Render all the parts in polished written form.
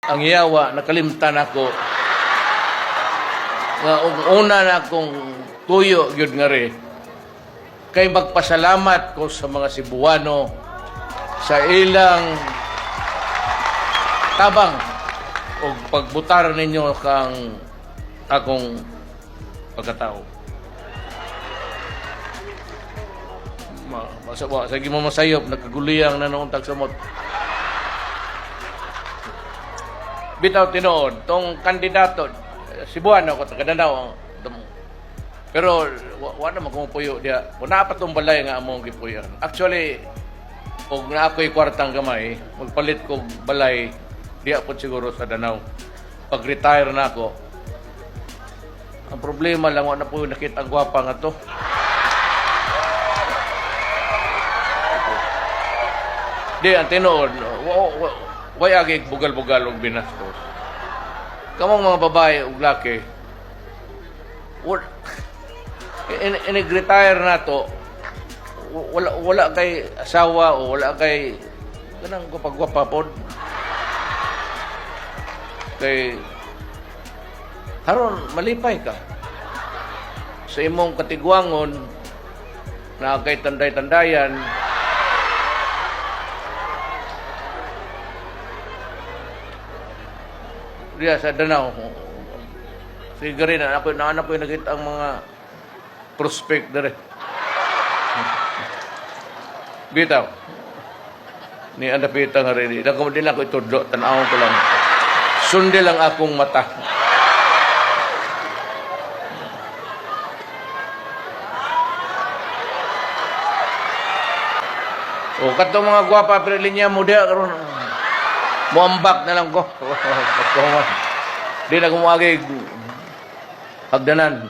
ang yawa, nakalimtan ako. Nga una na akong tuyo, yun nga rin. Kay magpasalamat ko sa mga Cebuano sa ilang tabang o pagbutar ninyo kang akong pagkatao. Sige mo masayop, nagkaguliyang na noong tagsamot. Bitaw tinuod, tong kandidato, Cebuano ko, taga-Danao. Pero, wala naman kumupuyo diya. Kung napatong balay nga among gipuyan. Actually, kung na ako'y kwartang gamay, magpalit ko balay, diya po siguro sa Danao. Pag-retire na ako, ang problema lang, wala po nakita ang gwapa nga to. Di, ang tinuod, way agig bugal-bugal og binastos. Kamong mga babae ug laki, retire na to, wala kay asawa o wala kay kanang kapagwapa pod. Kay haron malipay ka sa imong katigwangon na kay tanday-tandayan. Diya sa Danao. Sige rin, ako yung nakita ang mga prospect na rin. Bitaw. Ni Andapita nga rin. Hindi lang ako itudlo. Tanawang ko lang. Sundi lang akong mata. O, katong mga gwapa, pero linya mo diya, karoon. Muambak na lang ko. Di na kumagay hagdanan.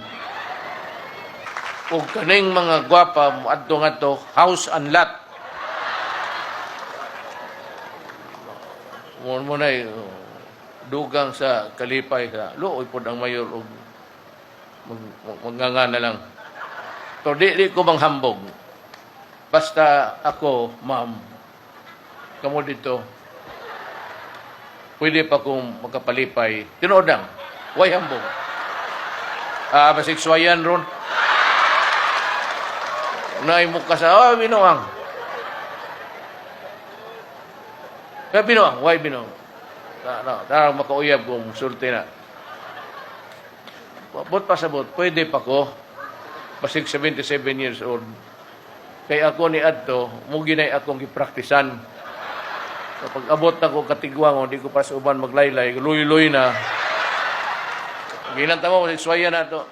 O kaning mga gwapa, adto nga to, house and lot. Muna dugang sa kalipay sa looy po ang mayor o magnganga na lang. So, di ko bang hambog. Basta ako, ma'am, kamo dito, pwede pa kong magkapalipay. Tinood lang. Way hambog. Masiksuayan ron. Unay mo ka sa, binuang. Kaya binuang. Way binuang. Tarang makauyab kong sulti na. Bot pa sabot. Pwede pa ko. Basig 77 years old. Kaya ako ni Adto, muginay akong gipraktisan. Kapag abot na ko katigwang, hindi ko pa sa uban maglaylay, luy-luy na. Ginanta mo, siswayan na to.